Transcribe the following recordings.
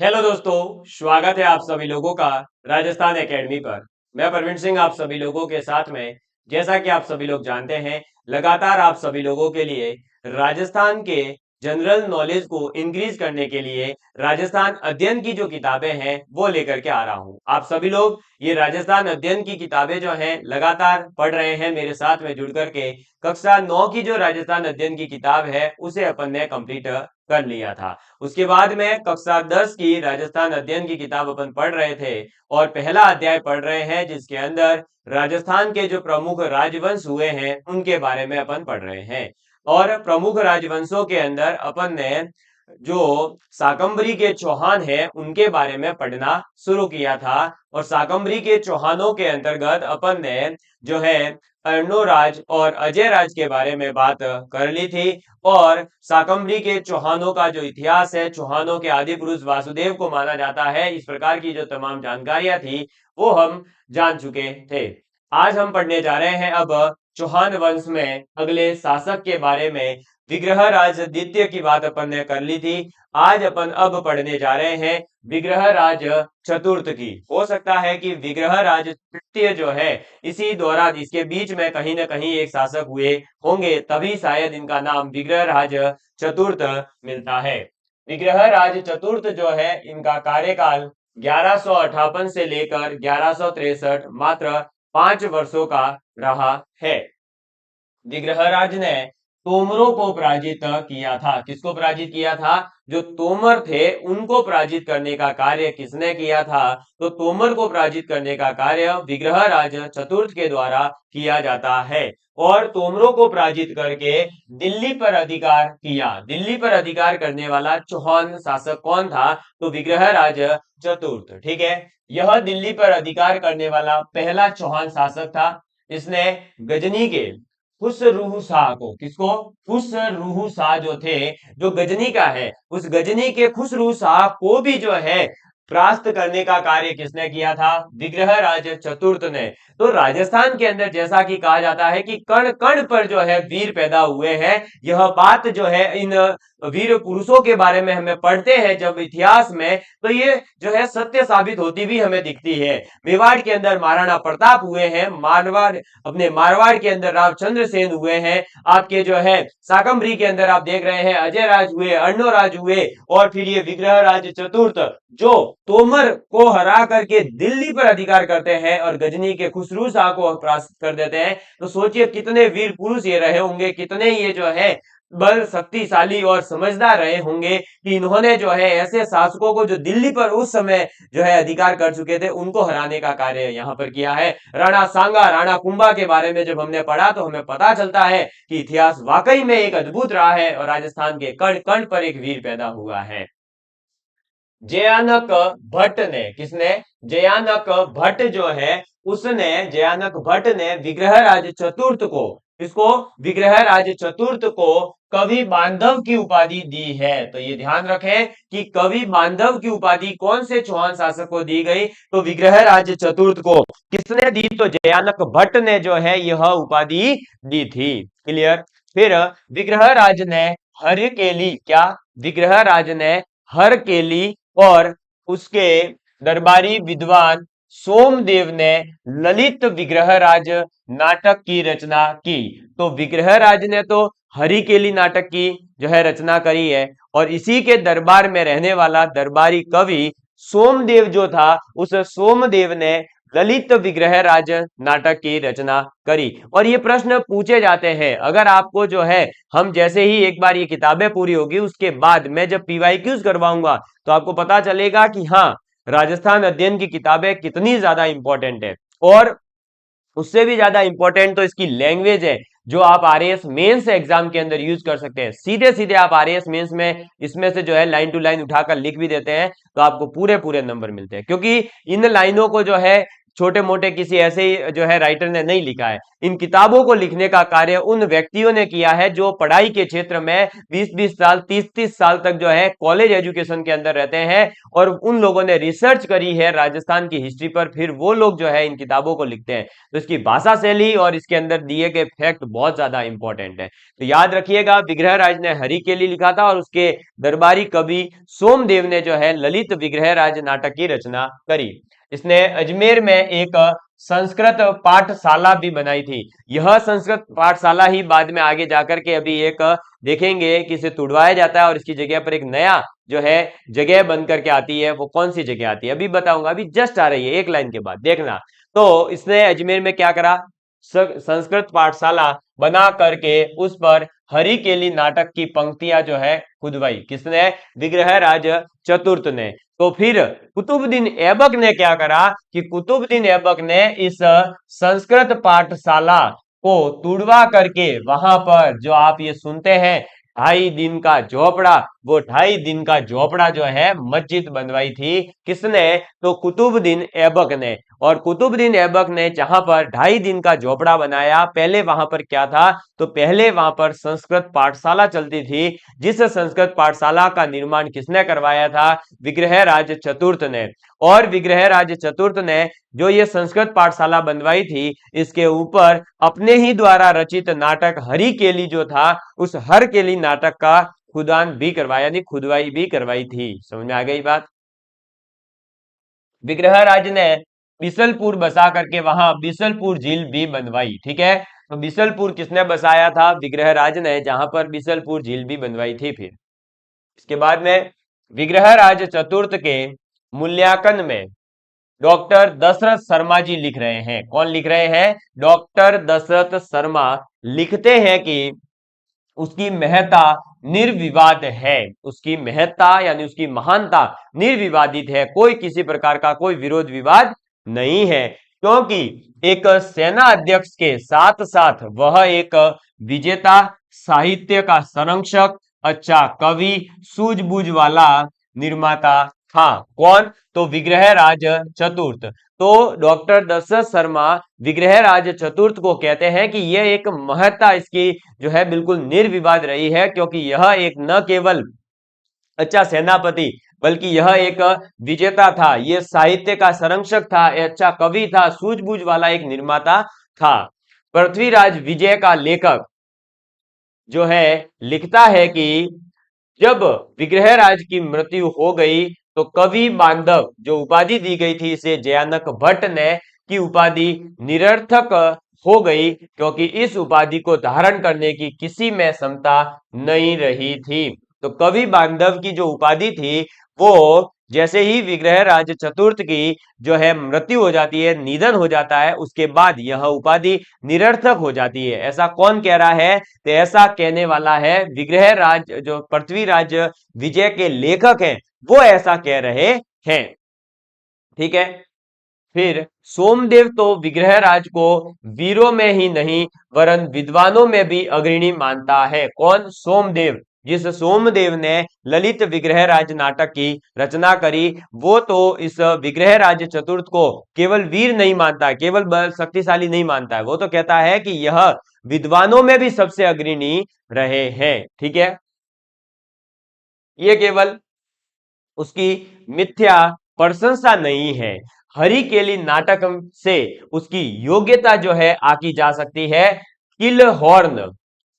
Hello दोस्तों, स्वागत है आप सभी लोगों का राजस्थान एकेडमी पर। मैं प्रवीण सिंह आप सभी लोगों के साथ में। जैसा कि आप सभी लोग जानते हैं, लगातार आप सभी लोगों के लिए राजस्थान के जनरल नॉलेज को इंक्रीज करने के लिए राजस्थान अध्ययन की जो किताबें हैं वो लेकर के आ रहा हूं। आप सभी लोग ये राजस्थान अध्ययन की किताबें जो हैं लगातार पढ़ रहे हैं मेरे साथ में जुड़ करके। कक्षा 9 की जो राजस्थान अध्ययन की किताब है उसे अपन ने कंप्लीट कर लिया था। उसके बाद में कक्षा 10 की राजस्थान अध्ययन की किताब अपन पढ़ रहे थे और पहला अध्याय पढ़ रहे हैं जिसके अंदर राजस्थान के जो प्रमुख राजवंश हुए हैं उनके बारे में अपन पढ़ रहे हैं। और प्रमुख राजवंशों के अंदर अपन ने जो शाकंभरी के चौहान हैं उनके बारे में पढ़ना शुरू किया था। और शाकंभरी के चौहानों के अंतर्गत अपन ने जो है अर्णोराज और अजय राज के बारे में बात कर ली थी। और शाकंभरी के चौहानों का जो इतिहास है, चौहानों के आदि पुरुष वासुदेव को माना जाता है, इस प्रकार की जो तमाम जानकारियां थी वो हम जान चुके थे। आज हम पढ़ने जा रहे हैं अब चौहान वंश में अगले शासक के बारे में। विग्रह राज द्वितीय की बात अपन ने कर ली थी। आज अपन अब पढ़ने जा रहे हैं विग्रह राज चतुर्थ की। हो सकता है कि विग्रह राज तृतीय जो है इसी दौरान इसके बीच में कहीं ना कहीं एक शासक हुए होंगे, तभी शायद इनका नाम विग्रह राज चतुर्थ मिलता है। विग्रह राज चतुर्थ जो है इनका कार्यकाल 1158 से लेकर 1163 मात्र 5 वर्षों का रहा है। विग्रहराज ने तोमरों को पराजित किया था। किसको पराजित किया था? जो तोमर थे उनको पराजित करने का कार्य किसने किया था? तो तोमर को पराजित करने का कार्य विग्रहराज चतुर्थ के द्वारा किया जाता है। और तोमरों को पराजित करके दिल्ली पर अधिकार किया। दिल्ली पर अधिकार करने वाला चौहान शासक कौन था? तो विग्रहराज चतुर्थ। ठीक है, यह दिल्ली पर अधिकार करने वाला पहला चौहान शासक था। इसने गजनी के खुसरूह शाह को, किसको? खुसरूह शाह जो थे, जो गजनी का है, उस गजनी के खुसरूह शाह को भी जो है परास्त करने का कार्य किसने किया था? विग्रह राज चतुर्थ ने। तो राजस्थान के अंदर जैसा कि कहा जाता है कि कण कण पर जो है वीर पैदा हुए हैं, यह बात जो है इन वीर पुरुषों के बारे में हमें पढ़ते हैं जब इतिहास में, तो ये जो है सत्य साबित होती भी हमें दिखती है। मेवाड़ के अंदर महाराणा प्रताप हुए हैं, मारवाड़ के अंदर रामचंद्र सेन हुए हैं, आपके जो है शाकंभरी के अंदर आप देख रहे हैं अजय राज हुए, अर्णोराज हुए, और फिर ये विग्रह राज चतुर्थ जो तोमर को हरा करके दिल्ली पर अधिकार करते हैं और गजनी के खुसरू शाह को परास्त कर देते हैं। तो सोचिए कितने वीर पुरुष ये रहे होंगे, कितने ये जो है बल शक्तिशाली और समझदार रहे होंगे कि इन्होंने जो है ऐसे शासकों को जो दिल्ली पर उस समय जो है अधिकार कर चुके थे उनको हराने का कार्य यहाँ पर किया है। राणा सांगा, राणा कुंभा के बारे में जब हमने पढ़ा तो हमें पता चलता है कि इतिहास वाकई में एक अद्भुत रहा है और राजस्थान के कण कण पर एक वीर पैदा हुआ है। जयानक भट्ट ने, किसने? जयानक भट्ट जो है उसने, जयानक भट्ट ने विग्रह राज चतुर्थ को, इसको विग्रह राज चतुर्थ को कवि बांधव की उपाधि दी है। तो ये ध्यान रखें कि कवि बांधव की उपाधि कौन से चौहान शासक को दी गई? तो विग्रह राज चतुर्थ को। किसने दी? तो जयानक भट्ट ने जो है यह उपाधि दी थी। क्लियर? फिर विग्रह राज ने हरकेली, क्या? विग्रह राज ने हरकेली और उसके दरबारी विद्वान सोमदेव ने ललित विग्रह राज नाटक की रचना की। तो विग्रह राज ने तो हरिकेली नाटक की जो है रचना करी है, और इसी के दरबार में रहने वाला दरबारी कवि सोमदेव जो था, उस सोमदेव ने ललित विग्रह राज नाटक की रचना करी। और ये प्रश्न पूछे जाते हैं, अगर आपको जो है हम जैसे ही एक बार ये किताबें पूरी होगी उसके बाद मैं जब पीवाईक्यूज करवाऊंगा तो आपको पता चलेगा कि हाँ, राजस्थान अध्ययन की किताबें कितनी ज्यादा इंपॉर्टेंट है। और उससे भी ज्यादा इंपॉर्टेंट तो इसकी लैंग्वेज है, जो आप आरएएस मेंस एग्जाम के अंदर यूज कर सकते हैं। सीधे सीधे आप आरएएस मेंस में इसमें से जो है लाइन टू लाइन उठाकर लिख भी देते हैं तो आपको पूरे पूरे नंबर मिलते हैं, क्योंकि इन लाइनों को जो है छोटे मोटे किसी ऐसे ही जो है राइटर ने नहीं लिखा है। इन किताबों को लिखने का कार्य उन व्यक्तियों ने किया है जो पढ़ाई के क्षेत्र में 20-20 साल 30-30 साल तक जो है कॉलेज एजुकेशन के अंदर रहते हैं, और उन लोगों ने रिसर्च करी है राजस्थान की हिस्ट्री पर, फिर वो लोग जो है इन किताबों को लिखते हैं। तो इसकी भाषा शैली और इसके अंदर दिए गए फैक्ट बहुत ज्यादा इंपॉर्टेंट है। तो याद रखिएगा, विग्रहराज ने हरि के लिए लिखा था और उसके दरबारी कवि सोमदेव ने जो है ललित विग्रहराज नाटक की रचना करी। इसने अजमेर में एक संस्कृत पाठशाला भी बनाई थी। यह संस्कृत पाठशाला ही बाद में आगे जाकर के अभी एक देखेंगे कि इसे तुड़वाया जाता है और इसकी जगह पर एक नया जो है जगह बन करके आती है। वो कौन सी जगह आती है अभी बताऊंगा, अभी जस्ट आ रही है एक लाइन के बाद, देखना। तो इसने अजमेर में क्या करा, संस्कृत पाठशाला बना करके उस पर हरि केली नाटक की पंक्तियां जो है खुदवाई। किसने? विग्रहराज चतुर्थ ने। तो फिर कुतुबुद्दीन ऐबक ने क्या करा कि कुतुबुद्दीन ऐबक ने इस संस्कृत पाठशाला को तुड़वा करके वहां पर जो आप ये सुनते हैं 2.5 दिन का झोपड़ा, वो 2.5 दिन का झोपड़ा जो है मस्जिद बनवाई थी। किसने? तो कुतुबुद्दीन ऐबक ने। और कुतुबुद्दीन ऐबक ने जहां पर 2.5 दिन का झोपड़ा बनाया, पहले वहां पर क्या था, तो पहले वहां पर संस्कृत पाठशाला चलती थी। जिस संस्कृत पाठशाला का निर्माण किसने करवाया था? विग्रहराज चतुर्थ ने। और विग्रहराज चतुर्थ ने जो ये संस्कृत पाठशाला बनवाई थी, इसके ऊपर अपने ही द्वारा रचित नाटक हरि केली जो था, उस हर केली नाटक का खुदान भी करवाया, यानी खुदवाई भी करवाई थी। समझ में आ गई बात? विग्रहराज ने बिसलपुर बसा करके वहां बिसलपुर झील भी बनवाई। ठीक है, तो बिसलपुर किसने बसाया था? विग्रहराज ने, जहां पर बिसलपुर झील भी बनवाई थी। फिर इसके बाद में विग्रहराज चतुर्थ के मूल्यांकन में डॉक्टर दशरथ शर्मा जी लिख रहे हैं। कौन लिख रहे हैं? डॉक्टर दशरथ शर्मा लिखते हैं कि उसकी महत्ता निर्विवाद है। उसकी महत्ता यानी उसकी महानता निर्विवादित है, कोई किसी प्रकार का कोई विरोध विवाद नहीं है, क्योंकि एक सेना अध्यक्ष के साथ साथ वह एक विजेता, साहित्य का संरक्षक, अच्छा कवि, सूझबूझ वाला निर्माता था। कौन? तो विग्रहराज चतुर्थ। तो डॉक्टर दशरथ शर्मा विग्रहराज चतुर्थ को कहते हैं कि यह एक महत्ता इसकी जो है बिल्कुल निर्विवाद रही है, क्योंकि यह एक न केवल अच्छा सेनापति बल्कि यह एक विजेता था, यह साहित्य का संरक्षक था, अच्छा कवि था, सूझबूझ वाला एक निर्माता था। पृथ्वीराज विजय का लेखक जो है लिखता है कि जब विग्रहराज की मृत्यु हो गई तो कवि बांधव जो उपाधि दी गई थी इसे जयानक भट्ट ने, की उपाधि निरर्थक हो गई, क्योंकि इस उपाधि को धारण करने की किसी में क्षमता नहीं रही थी। तो कवि बांधव की जो उपाधि थी वो जैसे ही विग्रहराज चतुर्थ की जो है मृत्यु हो जाती है, निधन हो जाता है, उसके बाद यह उपाधि निरर्थक हो जाती है। ऐसा कौन कह रहा है? तो ऐसा कहने वाला है विग्रहराज, जो पृथ्वीराज विजय के लेखक हैं वो ऐसा कह रहे हैं। ठीक है, फिर सोमदेव तो विग्रहराज को वीरों में ही नहीं वरन विद्वानों में भी अग्रणी मानता है। कौन? सोमदेव। जिस सोमदेव ने ललित विग्रहराज नाटक की रचना करी, वो तो इस विग्रहराज चतुर्थ को केवल वीर नहीं मानता, केवल शक्तिशाली नहीं मानता है, वो तो कहता है कि यह विद्वानों में भी सबसे अग्रणी रहे हैं। ठीक है, ये केवल उसकी मिथ्या प्रशंसा नहीं है, हरि केली नाटक से उसकी योग्यता जो है आकी जा सकती है। किलहॉर्न,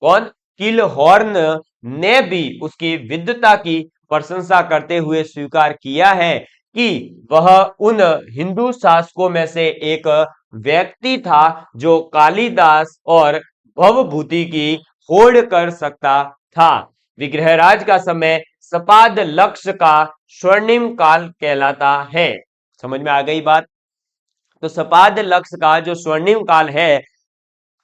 कौन? किलहॉर्न ने भी उसकी विद्वता की प्रशंसा करते हुए स्वीकार किया है कि वह उन हिंदू शासकों में से एक व्यक्ति था जो कालिदास और भवभूति की होड़ कर सकता था। विग्रहराज का समय सपाद लक्ष्य का स्वर्णिम काल कहलाता है। समझ में आ गई बात? तो सपाद लक्ष्य का जो स्वर्णिम काल है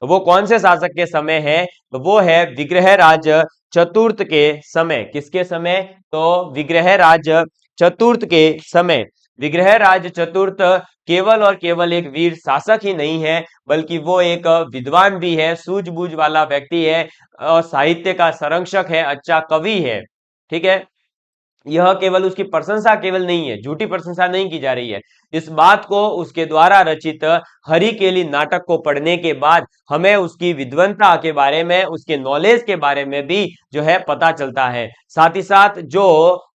वो कौन से शासक के समय है? तो वो है विग्रहराज चतुर्थ के समय। किसके समय? तो विग्रहराज चतुर्थ के समय। विग्रहराज चतुर्थ केवल और केवल एक वीर शासक ही नहीं है, बल्कि वो एक विद्वान भी है, सूझबूझ वाला व्यक्ति है और साहित्य का संरक्षक है, अच्छा कवि है। ठीक है, यह केवल उसकी प्रशंसा केवल नहीं है, झूठी प्रशंसा नहीं की जा रही है। इस बात को उसके द्वारा रचित हरिकेली नाटक को पढ़ने के बाद हमें उसकी विद्वत्ता के बारे में, उसके नॉलेज के बारे में भी जो है पता चलता है। साथ ही साथ जो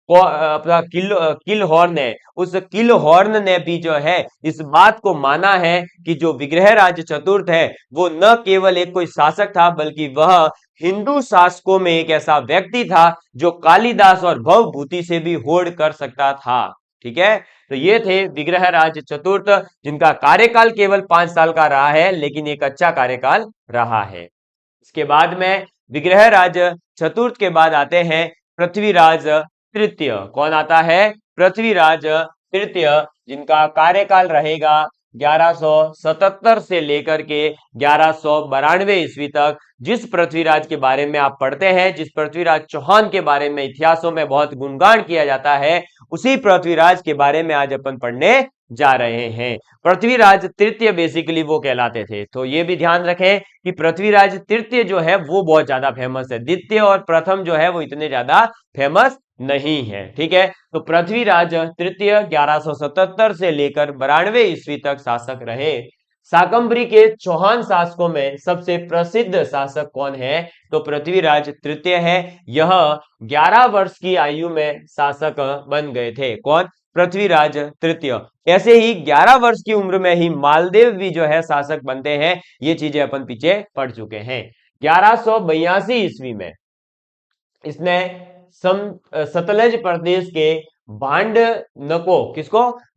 अपना किल हॉर्न है, उस किल हॉर्न ने भी जो है इस बात को माना है कि जो विग्रहराज चतुर्थ है वो न केवल एक कोई शासक था, बल्कि वह हिंदू शासकों में एक ऐसा व्यक्ति था जो कालिदास और भवभूति से भी होड़ कर सकता था। ठीक है, तो ये थे विग्रहराज चतुर्थ, जिनका कार्यकाल केवल 5 साल का रहा है, लेकिन एक अच्छा कार्यकाल रहा है। इसके बाद में विग्रहराज चतुर्थ के बाद आते हैं पृथ्वीराज तृतीय। कौन आता है? पृथ्वीराज तृतीय, जिनका कार्यकाल रहेगा 1177 से लेकर के 1192 ईस्वी तक। जिस पृथ्वीराज के बारे में आप पढ़ते हैं, जिस पृथ्वीराज चौहान के बारे में इतिहासों में बहुत गुणगान किया जाता है, उसी पृथ्वीराज के बारे में आज अपन पढ़ने जा रहे हैं। पृथ्वीराज तृतीय बेसिकली वो कहलाते थे, तो ये भी ध्यान रखें कि पृथ्वीराज तृतीय जो है वो बहुत ज्यादा फेमस है, द्वितीय और प्रथम जो है वो इतने ज्यादा फेमस नहीं है। ठीक है, तो पृथ्वीराज तृतीय 1177 से लेकर 92 ईस्वी तक शासक रहे। शाकंभरी के चौहान शासकों में सबसे प्रसिद्ध शासक कौन है? तो पृथ्वीराज तृतीय है। यह 11 वर्ष की आयु में शासक बन गए थे। कौन? पृथ्वीराज तृतीय। ऐसे ही 11 वर्ष की उम्र में ही मालदेव भी जो है शासक बनते हैं। ये चीजें अपन पीछे पढ़ चुके हैं। 1182 ईस्वी में इसने सतलज प्रदेश के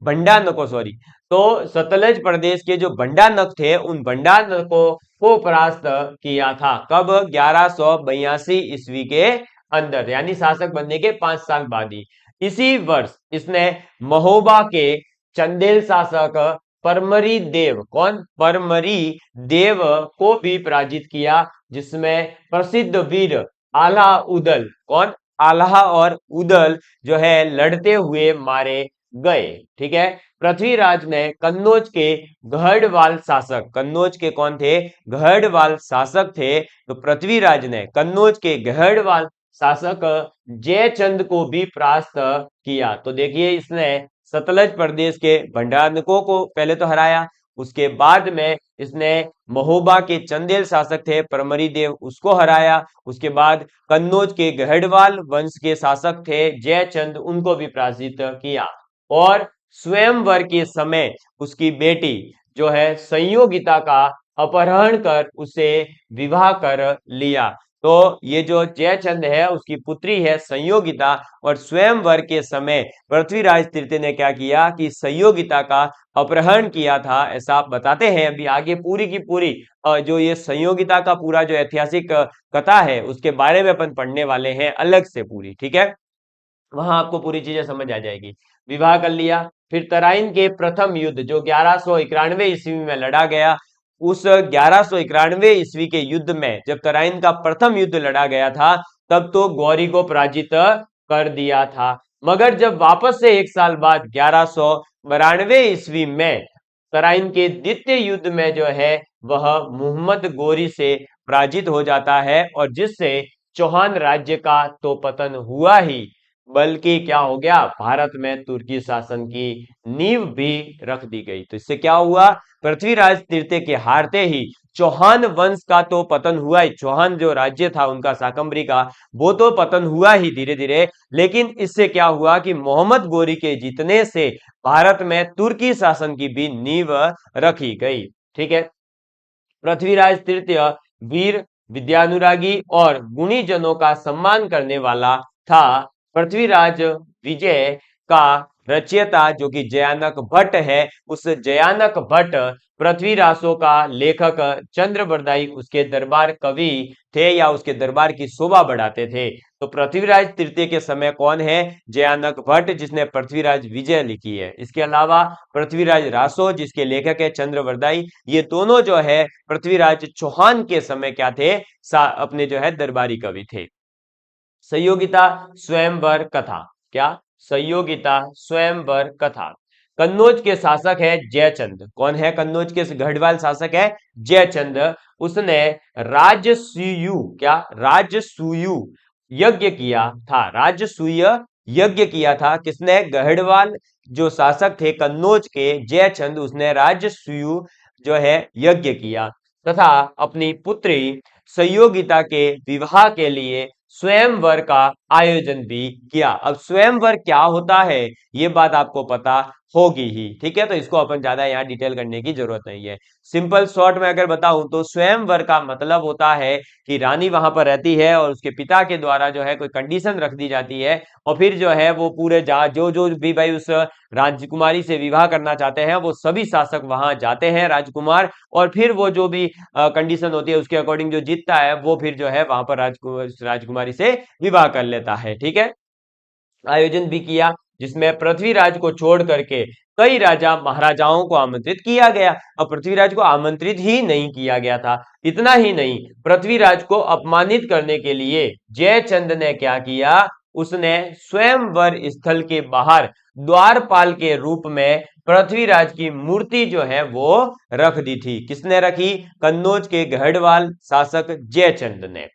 भंडानको सॉरी, तो सतलज प्रदेश के जो भंडानक थे, उन भंडानको को परास्त किया था। कब? 1182 ईस्वी के अंदर, यानी शासक बनने के 5 साल बाद ही। इसी वर्ष इसने महोबा के चंदेल शासक परमरी देव, कौन? परमरी देव को भी पराजित किया, जिसमें प्रसिद्ध वीर आल्हा उदल, कौन? आल्हा और उदल जो है लड़ते हुए मारे गए। ठीक है, पृथ्वीराज ने कन्नौज के गहड़वाल शासक, कन्नौज के कौन थे? गहड़वाल शासक थे। तो पृथ्वीराज ने कन्नौज के गहड़वाल शासक जयचंद को भी परास्त किया। तो देखिए, इसने सतलज प्रदेश के भंडारनको को पहले तो हराया, उसके बाद में इसने महोबा के चंदेल शासक थे परमरी देव, उसको हराया। उसके बाद कन्नौज के गहड़वाल वंश के शासक थे जयचंद, उनको भी पराजित किया। और स्वयंवर के समय उसकी बेटी जो है संयोगिता का अपहरण कर उसे विवाह कर लिया। तो ये जो जयचंद है उसकी पुत्री है संयोगिता, और स्वयंवर के समय पृथ्वीराज तृतीय ने क्या किया कि संयोगिता का अपहरण किया था, ऐसा आप बताते हैं। अभी आगे पूरी की पूरी जो ये संयोगिता का पूरा जो ऐतिहासिक कथा है उसके बारे में अपन पढ़ने वाले हैं अलग से पूरी। ठीक है, वहां आपको पूरी चीजें समझ आ जाएगी। विवाह कर लिया। फिर तराइन के प्रथम युद्ध जो 1191 ईस्वी में लड़ा गया, उस 1191 ईस्वी के युद्ध में जब तराइन का प्रथम युद्ध लड़ा गया था, तब तो गौरी को पराजित कर दिया था। मगर जब वापस से 1 साल बाद 1192 ईस्वी में तराइन के द्वितीय युद्ध में जो है वह मोहम्मद गोरी से पराजित हो जाता है, और जिससे चौहान राज्य का तो पतन हुआ ही, बल्कि क्या हो गया, भारत में तुर्की शासन की नींव भी रख दी गई। तो इससे क्या हुआ? पृथ्वीराज तृतीय के हारते ही चौहान वंश का तो पतन हुआ ही, चौहान जो राज्य था उनका शाकंभरी का, वो तो पतन हुआ ही धीरे धीरे। लेकिन इससे क्या हुआ कि मोहम्मद गोरी के जीतने से भारत में तुर्की शासन की भी नींव रखी गई। ठीक है, पृथ्वीराज तृतीय वीर, विद्यानुरागी और गुणी जनों का सम्मान करने वाला था। पृथ्वीराज विजय का रचयिता जो कि जयानक भट्ट है, उस जयानक भट्ट पृथ्वीरासों का लेखक चंद्रबरदाई उसके दरबार कवि थे, या उसके दरबार की शोभा बढ़ाते थे। तो पृथ्वीराज तृतीय के समय कौन है? जयानक भट्ट, जिसने पृथ्वीराज विजय लिखी है। इसके अलावा पृथ्वीराज रासो जिसके लेखक है चंद्रबरदाई, ये दोनों जो है पृथ्वीराज चौहान के समय क्या थे? अपने जो है दरबारी कवि थे। संयोगिता स्वयंवर कथा, क्या? संयोगिता स्वयंवर कथा। कन्नौज के शासक है जयचंद। कौन है कन्नौज के गढ़वाल शासक? है जयचंद। उसने राजसूय, क्या? राजसूय यज्ञ किया था। राजसूय यज्ञ किया था। किसने? गढ़वाल जो शासक थे कन्नौज के जयचंद, उसने राजसूय जो है यज्ञ किया तथा अपनी पुत्री संयोगिता के विवाह के लिए स्वयंवर का आयोजन भी किया। अब स्वयंवर क्या होता है ये बात आपको पता होगी ही, ठीक है, तो इसको अपन ज्यादा यहाँ डिटेल करने की जरूरत नहीं है। सिंपल शॉर्ट में अगर बताऊं तो स्वयंवर का मतलब होता है कि रानी वहां पर रहती है और उसके पिता के द्वारा जो है कोई कंडीशन रख दी जाती है और फिर जो है वो पूरे जो जो भी भाई उस राजकुमारी से विवाह करना चाहते हैं वो सभी शासक वहां जाते हैं राजकुमार, और फिर वो जो भी कंडीशन होती है उसके अकॉर्डिंग जो जीतता है वो फिर जो है वहां पर राजकुमारी से विवाह कर लेता है, ठीक है। आयोजन भी किया जिसमें पृथ्वीराज को छोड़ करके कई राजा महाराजाओं को आमंत्रित किया गया। अब पृथ्वीराज को आमंत्रित ही नहीं किया गया था, इतना ही नहीं, पृथ्वीराज को अपमानित करने के लिए जयचंद ने क्या किया, उसने स्वयंवर स्थल के बाहर द्वारपाल के रूप में पृथ्वीराज की मूर्ति जो है वो रख दी थी। किसने रखी? कन्नौज के गढ़वाल शासक जयचंद ने।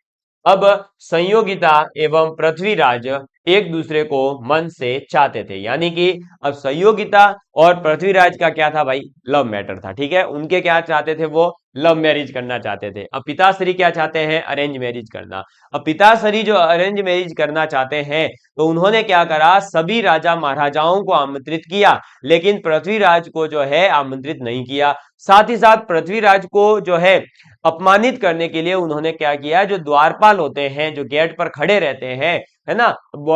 अब संयोगिता एवं पृथ्वीराज एक दूसरे को मन से चाहते थे, यानी कि अब संयोगिता और पृथ्वीराज का क्या था भाई? लव मैटर था, ठीक है। उनके क्या चाहते थे? वो लव मैरिज करना चाहते थे। अब पिताश्री क्या चाहते हैं? अरेंज मैरिज करना। अब पिताश्री जो अरेंज मैरिज करना चाहते हैं तो उन्होंने क्या करा, सभी राजा महाराजाओं को आमंत्रित किया लेकिन पृथ्वीराज को जो है आमंत्रित नहीं किया। साथ ही साथ पृथ्वीराज को जो है अपमानित करने के लिए उन्होंने क्या किया, जो द्वारपाल होते हैं जो गेट पर खड़े रहते हैं, है ना,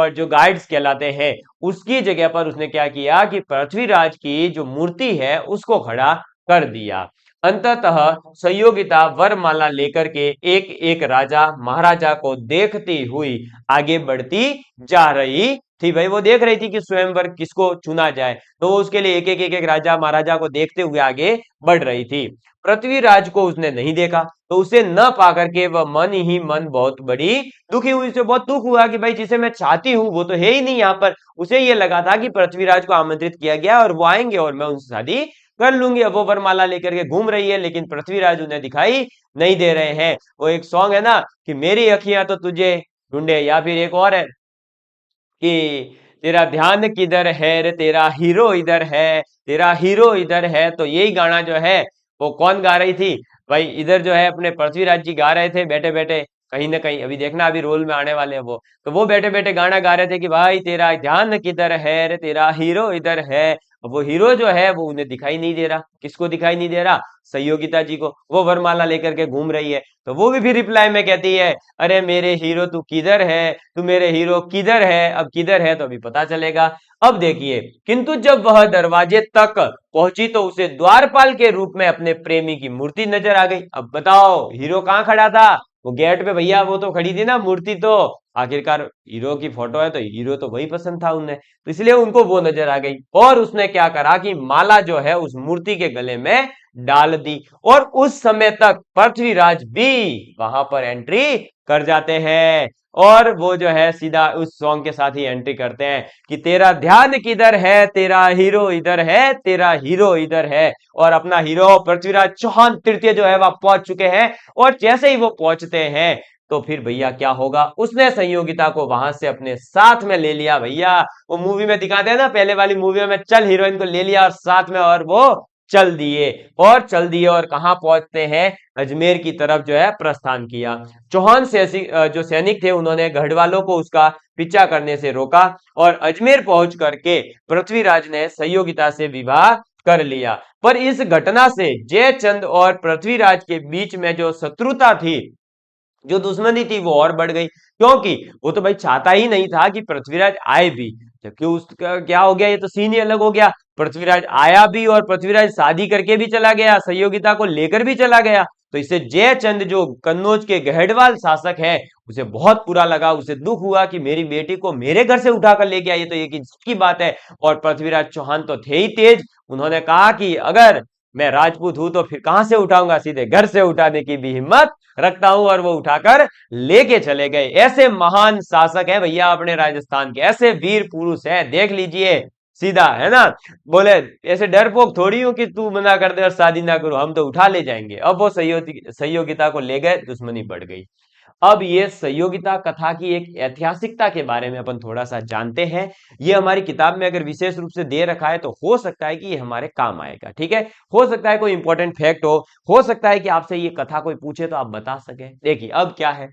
जो गाइड्स कहलाते हैं, उसकी जगह पर उसने क्या किया कि पृथ्वीराज की जो मूर्ति है उसको खड़ा कर दिया। अंततः संयोगिता वरमाला लेकर के एक एक राजा महाराजा को देखती हुई आगे बढ़ती जा रही थी। भाई वो देख रही थी कि स्वयंवर किसको चुना जाए, तो उसके लिए एक एक राजा महाराजा को देखते हुए आगे बढ़ रही थी। पृथ्वीराज को उसने नहीं देखा तो उसे न पाकर के वह मन ही मन बहुत बड़ी दुखी हुई। उसे बहुत दुख हुआ कि भाई जिसे मैं चाहती हूँ वो तो है ही नहीं यहाँ पर। उसे ये लगा था कि पृथ्वीराज को आमंत्रित किया गया और वो आएंगे और मैं उनसे शादी कर लूंगी। अब वो वरमाला लेकर के घूम रही है लेकिन पृथ्वीराज उन्हें दिखाई नहीं दे रहे हैं। वो एक सॉन्ग है ना कि मेरी अखियां तो तुझे ढूंढे, या फिर एक और है कि तेरा ध्यान किधर है रे, तेरा हीरो इधर है, तेरा हीरो इधर है। तो यही गाना जो है वो कौन गा रही थी भाई? इधर जो है अपने पृथ्वीराज जी गा रहे थे बैठे बैठे, कहीं ना कहीं अभी देखना अभी रोल में आने वाले हैं वो, तो वो बैठे बैठे गाना गा रहे थे कि भाई तेरा ध्यान किधर है रे, तेरा हीरो इधर है। अब वो हीरो जो है वो उन्हें दिखाई नहीं दे रहा। किसको दिखाई नहीं दे रहा? संयोगिता जी को। वो वरमाला लेकर के घूम रही है तो वो भी फिर रिप्लाई में कहती है, अरे मेरे हीरो तू किधर है, तू मेरे हीरो किधर है? अब किधर है तो अभी पता चलेगा। अब देखिए, किंतु जब वह दरवाजे तक पहुंची तो उसे द्वारपाल के रूप में अपने प्रेमी की मूर्ति नजर आ गई। अब बताओ हीरो कहाँ खड़ा था? वो गेट पे भैया, वो तो खड़ी थी ना मूर्ति, तो आखिरकार हीरो की फोटो है तो हीरो तो वही पसंद था उन्हें, तो इसलिए उनको वो नजर आ गई। और उसने क्या करा कि माला जो है उस मूर्ति के गले में डाल दी और उस समय तक पृथ्वीराज भी वहां पर एंट्री कर जाते हैं और वो जो है सीधा उस सॉन्ग के साथ ही एंट्री करते हैं कि तेरा ध्यान किधर है, तेरा हीरो इधर है, तेरा हीरो इधर है। और अपना हीरो पृथ्वीराज चौहान तृतीय जो है वह पहुंच चुके हैं और जैसे ही वो पहुंचते हैं तो फिर भैया क्या होगा, उसने संयोगिता को वहां से अपने साथ में ले लिया। भैया वो मूवी में दिखाते हैं ना, पहले वाली मूवी में, चल हीरोइन को ले लिया और साथ में, और वो चल दिए और कहां पहुंचते हैं? अजमेर की तरफ जो है प्रस्थान किया। चौहान जो सैनिक थे उन्होंने गढ़वालों को उसका पीछा करने से रोका और अजमेर पहुंच करके पृथ्वीराज ने संयोगिता से विवाह कर लिया। पर इस घटना से जयचंद और पृथ्वीराज के बीच में जो शत्रुता थी, जो दुश्मनी थी, वो और बढ़ गई, क्योंकि वो तो भाई चाहता ही नहीं था कि पृथ्वीराज आए भी। जबकि उसका क्या हो गया, ये तो सीन ही अलग हो गया। पृथ्वीराज आया भी और पृथ्वीराज शादी करके भी चला गया, संयोगिता को लेकर भी चला गया। तो इससे जयचंद जो कन्नौज के गढ़वाल शासक है उसे बहुत बुरा लगा, उसे दुख हुआ कि मेरी बेटी को मेरे घर से उठाकर लेके आई, तो ये की बात है। और पृथ्वीराज चौहान तो थे ही तेज, उन्होंने कहा कि अगर मैं राजपूत हूं तो फिर कहां से उठाऊंगा, सीधे घर से उठाने की भी हिम्मत रखता हूं। और वो उठाकर लेके चले गए। ऐसे महान शासक है भैया अपने राजस्थान के, ऐसे वीर पुरुष हैं, देख लीजिए, सीधा है ना, बोले ऐसे डरपोक थोड़ी हूं कि तू मना कर दे और शादी ना करो, हम तो उठा ले जाएंगे। अब वो संयोगिता को ले गए, दुश्मनी बढ़ गई। अब ये संयोगिता कथा की एक ऐतिहासिकता के बारे में अपन थोड़ा सा जानते हैं। ये हमारी किताब में अगर विशेष रूप से दे रखा है तो हो सकता है कि ये हमारे काम आएगा। ठीक है, हो सकता है कोई इंपॉर्टेंट फैक्ट हो सकता है कि आपसे ये कथा कोई पूछे तो आप बता सके। देखिए अब क्या है,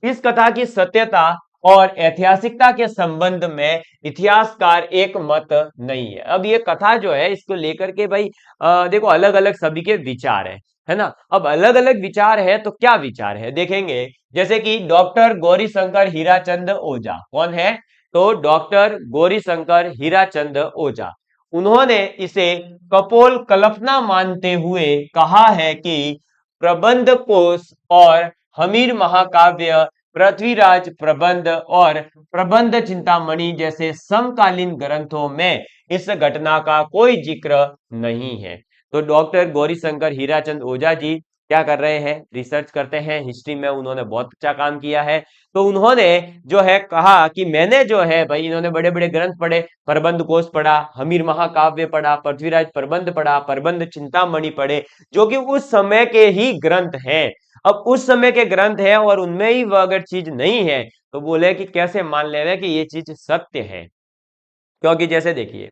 इस कथा की सत्यता और ऐतिहासिकता के संबंध में इतिहासकार एक मत नहीं है। अब ये कथा जो है इसको लेकर के भाई देखो अलग अलग सभी के विचार है ना। अब अलग अलग विचार है तो क्या विचार है देखेंगे। जैसे कि डॉक्टर गौरीशंकर हीराचंद ओझा, कौन है, तो डॉक्टर गौरीशंकर हीराचंद ओझा, उन्होंने इसे कपोल कल्पना मानते हुए कहा है कि प्रबंध कोश और हमीर महाकाव्य, पृथ्वीराज प्रबंध और प्रबंध चिंतामणि जैसे समकालीन ग्रंथों में इस घटना का कोई जिक्र नहीं है। तो डॉक्टर गौरीशंकर हीराचंद ओझा जी क्या कर रहे हैं, रिसर्च करते हैं, हिस्ट्री में उन्होंने बहुत अच्छा काम किया है। तो उन्होंने जो है कहा कि मैंने जो है भाई, इन्होंने बड़े बड़े ग्रंथ पढ़े, प्रबंध कोश पढ़ा, हमीर महाकाव्य पढ़ा, पृथ्वीराज प्रबंध पढ़ा, प्रबंध चिंतामणि पढ़े, जो कि उस समय के ही ग्रंथ हैं। अब उस समय के ग्रंथ है और उनमें ही वह अगर चीज नहीं है तो बोले कि कैसे मान ले रहे कि ये चीज सत्य है। क्योंकि जैसे देखिए,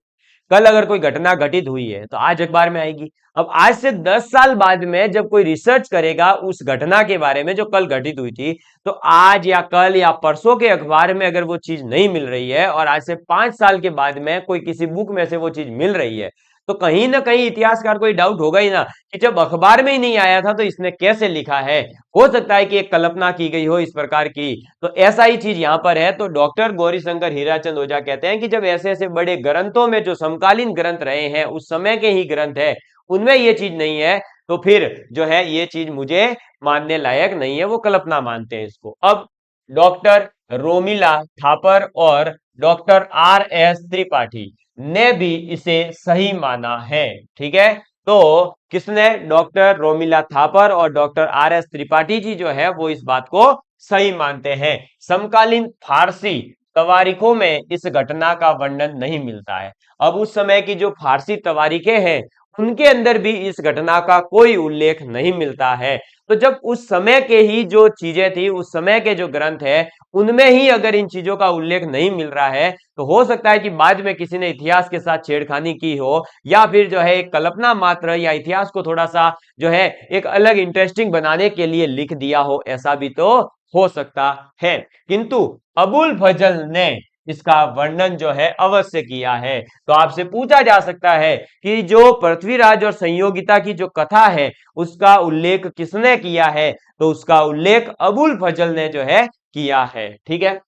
कल अगर कोई घटना घटित हुई है तो आज अखबार में आएगी। अब आज से 10 साल बाद में जब कोई रिसर्च करेगा उस घटना के बारे में जो कल घटित हुई थी, तो आज या कल या परसों के अखबार में अगर वो चीज नहीं मिल रही है और आज से 5 साल के बाद में कोई किसी बुक में से वो चीज मिल रही है, तो कहीं ना कहीं इतिहासकार को डाउट होगा ही ना कि जब अखबार में ही नहीं आया था तो इसने कैसे लिखा है। हो सकता है कि एक कल्पना की गई हो इस प्रकार की। तो ऐसा ही चीज यहां पर है। तो डॉक्टर गौरीशंकर हीराचंद ओझा कहते हैं कि जब ऐसे ऐसे बड़े ग्रंथों में जो समकालीन ग्रंथ रहे हैं, उस समय के ही ग्रंथ है, उनमें ये चीज नहीं है, तो फिर जो है ये चीज मुझे मानने लायक नहीं है, वो कल्पना मानते हैं इसको। अब डॉक्टर रोमिला थापर और डॉक्टर आर एस त्रिपाठी ने भी इसे सही माना है। ठीक है, तो किसने, डॉक्टर रोमिला थापर और doctor R S Tripathi ji जो है वो इस बात को सही मानते हैं। समकालीन फारसी तवारीखों में इस घटना का वर्णन नहीं मिलता है। अब उस समय की जो फारसी तवारीखें हैं उनके अंदर भी इस घटना का कोई उल्लेख नहीं मिलता है। तो जब उस समय के ही जो चीजें थी, उस समय के जो ग्रंथ है, उनमें ही अगर इन चीजों का उल्लेख नहीं मिल रहा है, तो हो सकता है कि बाद में किसी ने इतिहास के साथ छेड़खानी की हो, या फिर जो है एक कल्पना मात्र या इतिहास को थोड़ा सा जो है एक अलग इंटरेस्टिंग बनाने के लिए लिख दिया हो, ऐसा भी तो हो सकता है। किंतु अबुल फजल ने इसका वर्णन जो है अवश्य किया है। तो आपसे पूछा जा सकता है कि जो पृथ्वीराज और संयोगिता की जो कथा है उसका उल्लेख किसने किया है, तो उसका उल्लेख अबुल फजल ने जो है किया है। ठीक है,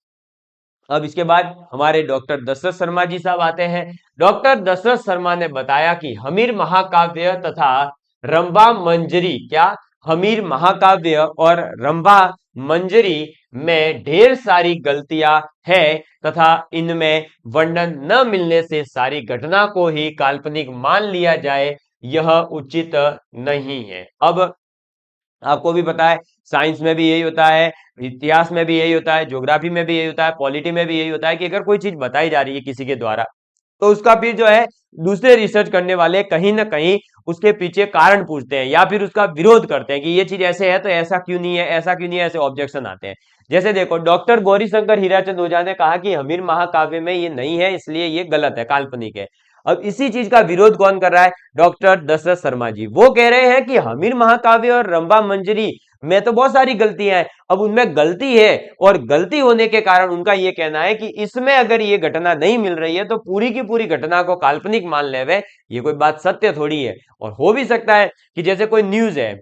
अब इसके बाद हमारे डॉक्टर दशरथ शर्मा जी साहब आते हैं। डॉक्टर दशरथ शर्मा ने बताया कि हमीर महाकाव्य तथा रंभा मंजरी, क्या, हमीर महाकाव्य और रंभा मंजरी में ढेर सारी गलतियां हैं तथा इनमें वर्णन न मिलने से सारी घटना को ही काल्पनिक मान लिया जाए, यह उचित नहीं है। अब आपको भी पता है साइंस में भी यही होता है, इतिहास में भी यही होता है, ज्योग्राफी में भी यही होता है, पॉलिटी में भी यही होता है कि अगर कोई चीज बताई जा रही है किसी के द्वारा, तो उसका फिर जो है दूसरे रिसर्च करने वाले कहीं ना कहीं उसके पीछे कारण पूछते हैं या फिर उसका विरोध करते हैं कि ये चीज ऐसे है तो ऐसा क्यों नहीं है, ऐसा क्यों नहीं है, ऐसे ऑब्जेक्शन आते हैं। जैसे देखो, डॉक्टर गौरीशंकर हीराचंद ओझा ने कहा कि हमीर महाकाव्य में ये नहीं है, इसलिए ये गलत है, काल्पनिक है। अब इसी चीज का विरोध कौन कर रहा है, डॉक्टर दशरथ शर्मा जी। वो कह रहे हैं कि हमीर महाकाव्य और रंभा मंजरी में तो बहुत सारी गलतियां हैं, अब उनमें गलती है और गलती होने के कारण उनका यह कहना है कि इसमें अगर ये घटना नहीं मिल रही है तो पूरी की पूरी घटना को काल्पनिक मान लेवे, ये कोई बात सत्य थोड़ी है। और हो भी सकता है कि जैसे कोई न्यूज है,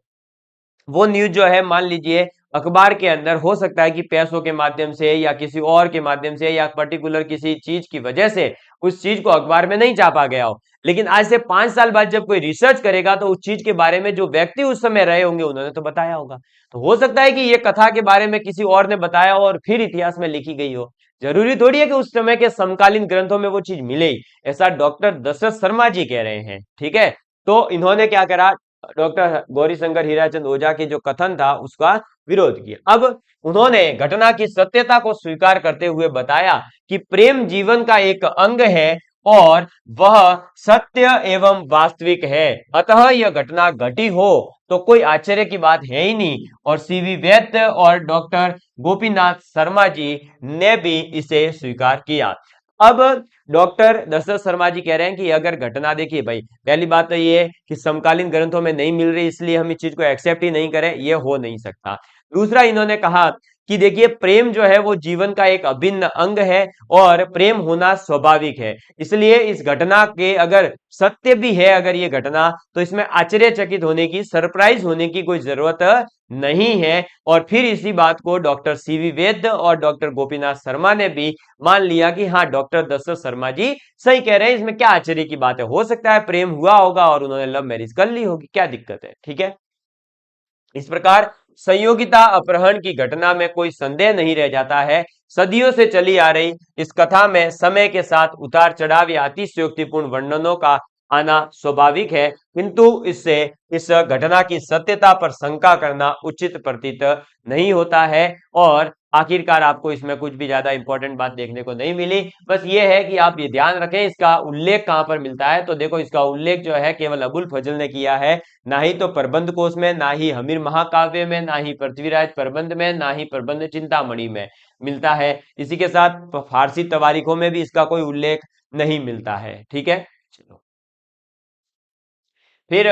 वो न्यूज जो है मान लीजिए अखबार के अंदर हो सकता है कि पैसों के माध्यम से या किसी और के माध्यम से या पर्टिकुलर किसी चीज की वजह से उस चीज को अखबार में नहीं छापा गया हो, लेकिन आज से 5 साल बाद जब कोई रिसर्च करेगा तो उस चीज के बारे में जो व्यक्ति उस समय रहे होंगे उन्होंने तो बताया होगा। तो हो सकता है कि ये कथा के बारे में किसी और ने बताया हो और फिर इतिहास में लिखी गई हो। जरूरी थोड़ी है कि उस समय के समकालीन ग्रंथों में वो चीज मिले ही, ऐसा डॉक्टर दशरथ शर्मा जी कह रहे हैं। ठीक है, तो इन्होंने क्या करा, डॉक्टर गौरीशंकर हीराचंद ओझा के जो कथन था उसका विरोध किया। अब उन्होंने घटना की सत्यता को स्वीकार करते हुए बताया कि प्रेम जीवन का एक अंग है और वह सत्य एवं वास्तविक है, अतः यह घटना घटी हो तो कोई आश्चर्य की बात है ही नहीं। और सीवी वैद्य और डॉक्टर गोपीनाथ शर्मा जी ने भी इसे स्वीकार किया। अब डॉक्टर दशरथ शर्मा जी कह रहे हैं कि अगर घटना, देखिए भाई, पहली बात तो ये है कि समकालीन ग्रंथों में नहीं मिल रही, इसलिए हम इस चीज को एक्सेप्ट ही नहीं करें, ये हो नहीं सकता। दूसरा, इन्होंने कहा कि देखिए प्रेम जो है वो जीवन का एक अभिन्न अंग है और प्रेम होना स्वाभाविक है, इसलिए इस घटना के अगर सत्य भी है, अगर ये घटना, तो इसमें आश्चर्यचकित होने की, सरप्राइज होने की कोई जरूरत नहीं है। और फिर इसी बात को डॉक्टर सीवी वैद्य और डॉक्टर गोपीनाथ शर्मा ने भी मान लिया कि हाँ, डॉक्टर दशरथ शर्मा जी सही कह रहे हैं, इसमें क्या आश्चर्य की बात है, हो सकता है प्रेम हुआ होगा और उन्होंने लव मैरिज कर ली होगी, क्या दिक्कत है, ठीक है। इस प्रकार संयोगिता अपहरण की घटना में कोई संदेह नहीं रह जाता है। सदियों से चली आ रही इस कथा में समय के साथ उतार चढ़ाव या अतिशयोक्तिपूर्ण वर्णनों का आना स्वाभाविक है, किंतु इससे इस घटना की सत्यता पर शंका करना उचित प्रतीत नहीं होता है। और आखिरकार आपको इसमें कुछ भी ज्यादा इंपॉर्टेंट बात देखने को नहीं मिली, बस ये है कि आप ये ध्यान रखें इसका उल्लेख कहां पर मिलता है। तो देखो, इसका उल्लेख जो है केवल अबुल फजल ने किया है, ना ही तो प्रबंध कोश में, ना ही हमीर महाकाव्य में, ना ही पृथ्वीराज प्रबंध में, ना ही प्रबंध चिंतामणि में मिलता है। इसी के साथ फारसी तवारीखों में भी इसका कोई उल्लेख नहीं मिलता है, ठीक है। चलो, फिर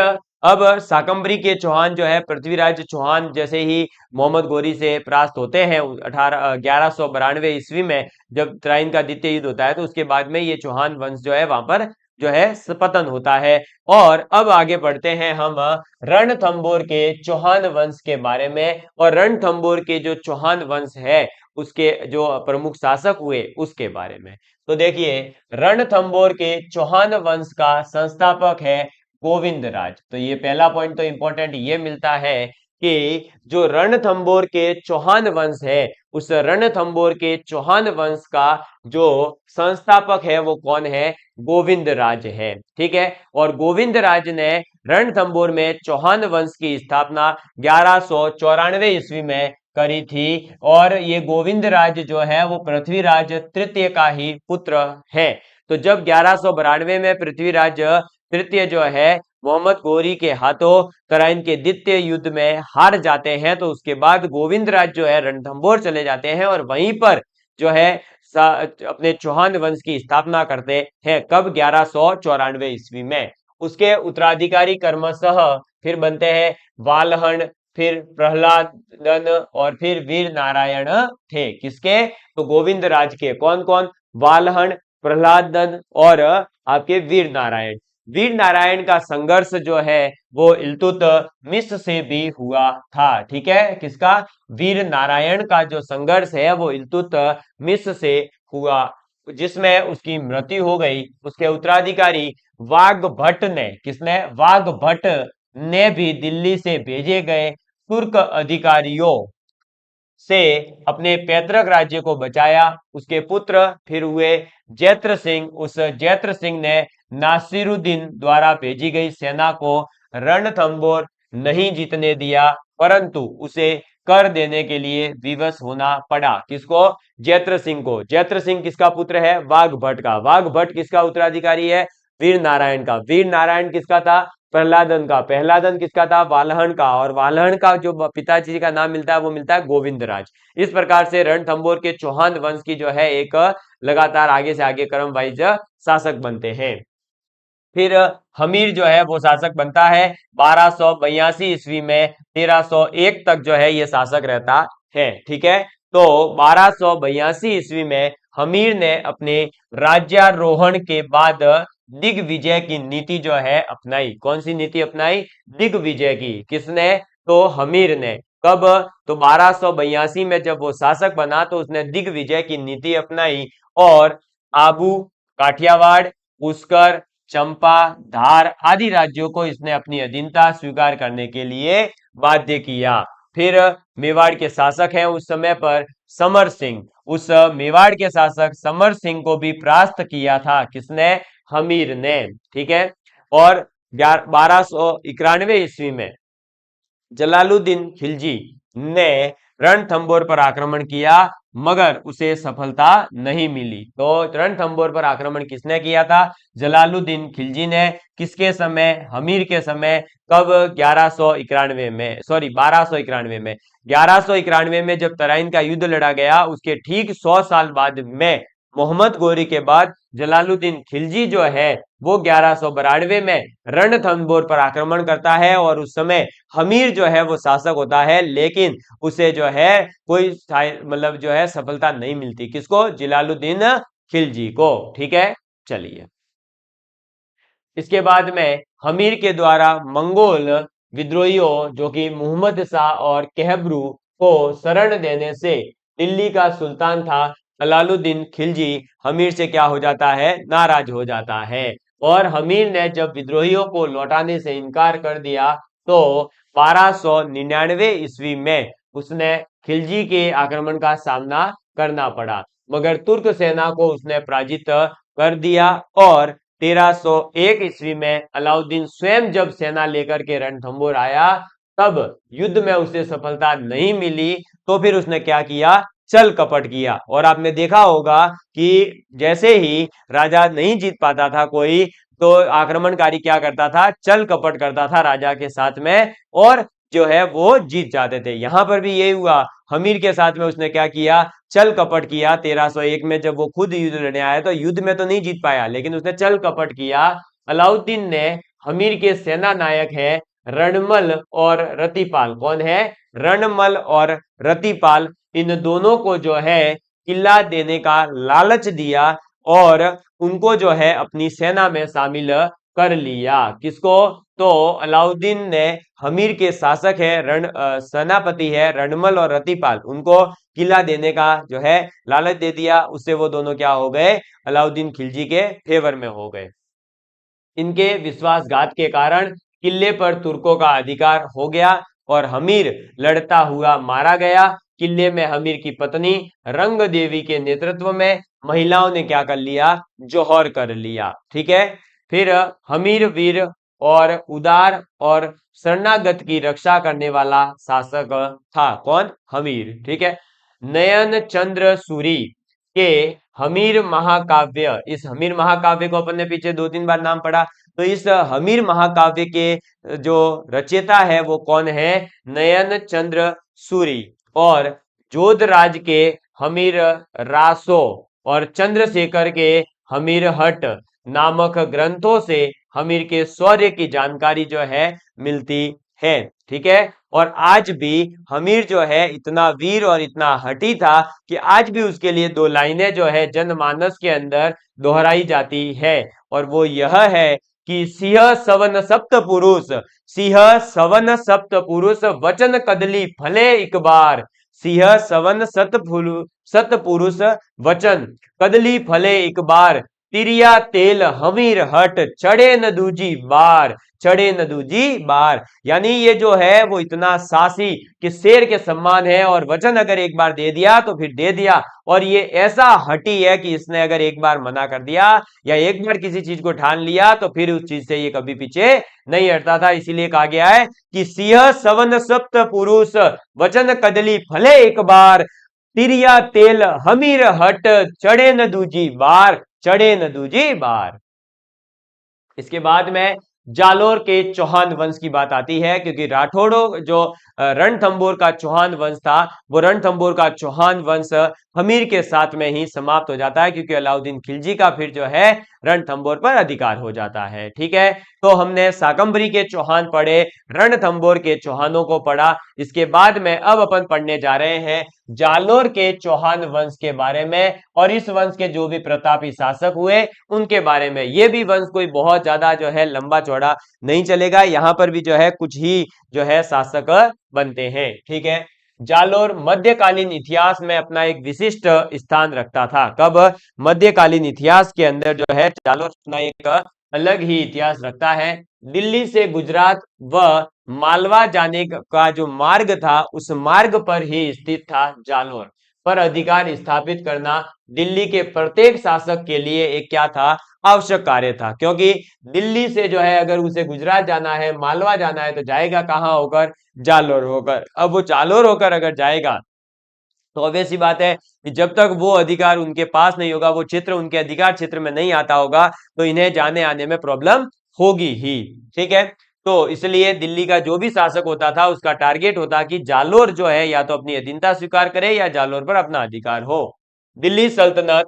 अब शाकंभरी के चौहान जो है, पृथ्वीराज चौहान जैसे ही मोहम्मद गोरी से परास्त होते हैं 1192 ईस्वी में, जब तराइन का द्वितीय युद्ध होता है, तो उसके बाद में ये चौहान वंश जो है वहां पर जो है पतन होता है। और अब आगे बढ़ते हैं हम रणथंबोर के चौहान वंश के बारे में, और रणथंबोर के जो चौहान वंश है उसके जो प्रमुख शासक हुए उसके बारे में। तो देखिए, रणथंबोर के चौहान वंश का संस्थापक है गोविंद राज। तो ये पहला पॉइंट तो इंपॉर्टेंट ये मिलता है कि जो रणथंबोर के चौहान वंश है, उस रणथंबोर के चौहान वंश का जो संस्थापक है वो कौन है? गोविंद राज है, ठीक है। और गोविंद राज ने रणथंबोर में चौहान वंश की स्थापना 1194 ईस्वी में करी थी। और ये गोविंद राज जो है वो पृथ्वीराज तृतीय का ही पुत्र है। तो जब 1192 में पृथ्वीराज तृतीय जो है मोहम्मद गोरी के हाथों तराइन के द्वितीय युद्ध में हार जाते हैं, तो उसके बाद गोविंद राज जो है रणथंबोर चले जाते हैं और वहीं पर जो है अपने चौहान वंश की स्थापना करते हैं। कब? 1194 ईस्वी में। उसके उत्तराधिकारी क्रमशः फिर बनते हैं वालहन, फिर प्रहलादन और फिर वीर नारायण थे। किसके? तो गोविंद राज के। कौन कौन? वालहन, प्रहलादन और आपके वीर नारायण। वीर नारायण का संघर्ष जो है वो इल्तुतमिश से भी हुआ था, ठीक है। किसका? वीर नारायण का जो संघर्ष है वो इल्तुतमिश से हुआ, जिसमें उसकी मृत्यु हो गई। उसके उत्तराधिकारी वाघभट्ट ने, किसने? वाघभट्ट ने भी दिल्ली से भेजे गए तुर्क अधिकारियों से अपने पैतृक राज्य को बचाया। उसके पुत्र फिर हुए जैत्र सिंह। उस जैत्र सिंह ने नासिरुद्दीन द्वारा भेजी गई सेना को रणथंबोर नहीं जीतने दिया, परंतु उसे कर देने के लिए विवश होना पड़ा। किसको? जैत्र सिंह को। जैत्र सिंह किसका पुत्र है? वाघभट्ट का। वाघभट्ट किसका उत्तराधिकारी है? वीर नारायण का। वीर नारायण किसका था? प्रहलादन का। प्रहलादन किसका था? वालहन का। और वालहन का जो पिताजी का नाम मिलता है वो मिलता है गोविंद राज। इस प्रकार से रणथंबोर के चौहान वंश की जो है एक लगातार आगे से आगे क्रम वाइज शासक बनते हैं। फिर हमीर जो है वो शासक बनता है 1282 ईस्वी में। 1301 तक जो है ये शासक रहता है, ठीक है। तो 1282 ईस्वी में हमीर ने अपने राज्यारोहण के बाद दिग्विजय की नीति जो है अपनाई। कौन सी नीति अपनाई? दिग्विजय की। किसने? तो हमीर ने। कब? तो 1282 में जब वो शासक बना तो उसने दिग्विजय की नीति अपनाई और आबू, काठियावाड़, पुष्कर, चंपा, धार आदि राज्यों को इसने अपनी अधीनता स्वीकार करने के लिए बाध्य किया। फिर मेवाड़ के शासक हैं उस समय पर समर सिंह। उस मेवाड़ के शासक समर सिंह को भी परास्त किया था। किसने? हमीर ने, ठीक है। और 1291 ईस्वी में जलालुद्दीन खिलजी ने रणथंबोर पर आक्रमण किया मगर उसे सफलता नहीं मिली। तो रणथंभौर पर आक्रमण किसने किया था? जलालुद्दीन खिलजी ने। किसके समय? हमीर के समय। कब? 1191 में, सॉरी 1291 में। 1191 में जब तराइन का युद्ध लड़ा गया, उसके ठीक 100 साल बाद में मोहम्मद गोरी के बाद जलालुद्दीन खिलजी जो है वो 1192 में रणथंभौर पर आक्रमण करता है, और उस समय हमीर जो है वो शासक होता है, लेकिन उसे जो है कोई मतलब जो है सफलता नहीं मिलती। किसको? जलालुद्दीन खिलजी को। ठीक है, चलिए। इसके बाद में हमीर के द्वारा मंगोल विद्रोहियों जो कि मोहम्मद शाह और कहबरू को शरण देने से दिल्ली का सुल्तान था अलाउद्दीन खिलजी हमीर से क्या हो जाता है? नाराज हो जाता है। और हमीर ने जब विद्रोहियों को लौटाने से इनकार कर दिया तो 1299 ईस्वी में उसने खिलजी के आक्रमण का सामना करना पड़ा, मगर तुर्क सेना को उसने पराजित कर दिया। और 1301 ईस्वी में अलाउद्दीन स्वयं जब सेना लेकर के रणथंभौर आया, तब युद्ध में उसे सफलता नहीं मिली, तो फिर उसने क्या किया? चल कपट किया। और आपने देखा होगा कि जैसे ही राजा नहीं जीत पाता था कोई, तो आक्रमणकारी क्या करता था? चल कपट करता था राजा के साथ में, और जो है वो जीत जाते थे। यहां पर भी यही हुआ, हमीर के साथ में उसने क्या किया? चल कपट किया। 1301 में जब वो खुद युद्ध लड़ने आया तो युद्ध में तो नहीं जीत पाया, लेकिन उसने चल कपट किया। अलाउद्दीन ने हमीर के सेना नायक है रणमल और रतिपाल, कौन है? रणमल और रतिपाल, इन दोनों को जो है किला देने का लालच दिया, और उनको जो है अपनी सेना में शामिल कर लिया। किसको? तो अलाउद्दीन ने हमीर के शासक है सेनापति है रणमल और रतिपाल, उनको किला देने का जो है लालच दे दिया। उससे वो दोनों क्या हो गए? अलाउद्दीन खिलजी के फेवर में हो गए। इनके विश्वासघात के कारण किले पर तुर्कों का अधिकार हो गया और हमीर लड़ता हुआ मारा गया। किले में हमीर की पत्नी रंग देवी के नेतृत्व में महिलाओं ने क्या कर लिया? जौहर कर लिया। ठीक है। फिर हमीर वीर और उदार और शरणागत की रक्षा करने वाला शासक था। कौन? हमीर। ठीक है। नयन चंद्र सूरी के हमीर महाकाव्य, इस हमीर महाकाव्य को अपन ने पीछे 2-3 बार नाम पढ़ा, तो इस हमीर महाकाव्य के जो रचयिता है वो कौन है? नयन चंद्र सूरी। और जोधराज के हमीर रासो और चंद्रशेखर के हमीर हट नामक ग्रंथों से हमीर के शौर्य की जानकारी जो है मिलती है। ठीक है। और आज भी हमीर जो है इतना वीर और इतना हठी था कि आज भी उसके लिए 2 लाइनें जो है जनमानस के अंदर दोहराई जाती है, और वो यह है कि सिंह सवन सप्त पुरुष, सिंह सवन सप्त पुरुष वचन कदली फले एक बार, सिंह सवन सत पुरुष वचन कदली फले एक बार, तिरिया तेल हमीर हट चढ़े न दूजी बार, चढ़े न दूजी बार। यानी ये जो है वो इतना साहसी कि शेर के सम्मान है, और वचन अगर एक बार दे दिया तो फिर दे दिया, और ये ऐसा हटी है कि इसने अगर एक बार मना कर दिया या एक बार किसी चीज को ठान लिया तो फिर उस चीज से ये कभी पीछे नहीं हटता था। इसीलिए कहा गया है कि सिंह सवन सप्त पुरुष वचन कदली फले एक बार, तिरिया तेल हमीर हट चढ़े न दूजी बार, चढ़े न दूजी बार। इसके बाद में जालोर के चौहान वंश की बात आती है, क्योंकि राठौड़ों जो रणथंभौर का चौहान वंश था, वो रणथंभौर का चौहान वंश हमीर के साथ में ही समाप्त हो जाता है, क्योंकि अलाउद्दीन खिलजी का फिर जो है रणथंभौर पर अधिकार हो जाता है। ठीक है। तो हमने शाकंभरी के चौहान पढ़े, रणथंभौर के चौहानों को पढ़ा। इसके बाद में अब अपन पढ़ने जा रहे हैं जालोर के चौहान वंश के बारे में, और इस वंश के जो भी प्रतापी शासक हुए उनके बारे में। ये भी वंश कोई बहुत ज्यादा जो है लंबा चौड़ा नहीं चलेगा, यहां पर भी जो है कुछ ही जो है शासक बनते हैं। ठीक है। जालोर मध्यकालीन इतिहास में अपना एक विशिष्ट स्थान रखता था। कब? मध्यकालीन इतिहास के अंदर जो है जालोर अपना एक अलग ही इतिहास रखता है। दिल्ली से गुजरात व मालवा जाने का जो मार्ग था, उस मार्ग पर ही स्थित था जालोर। पर अधिकार स्थापित करना दिल्ली के प्रत्येक शासक के लिए एक क्या था? आवश्यक कार्य था, क्योंकि दिल्ली से जो है अगर उसे गुजरात जाना है, मालवा जाना है, तो जाएगा कहां होकर? जालोर होकर। अब वो जालोर होकर अगर जाएगा तो ऑब्वियस सी बात है कि जब तक वो अधिकार उनके पास नहीं होगा, वो क्षेत्र उनके अधिकार क्षेत्र में नहीं आता होगा, तो इन्हें जाने आने में प्रॉब्लम होगी ही। ठीक है, तो इसलिए दिल्ली का जो भी शासक होता था उसका टारगेट होता कि जालोर जो है या तो अपनी अधीनता स्वीकार करे या जालोर पर अपना अधिकार हो। दिल्ली सल्तनत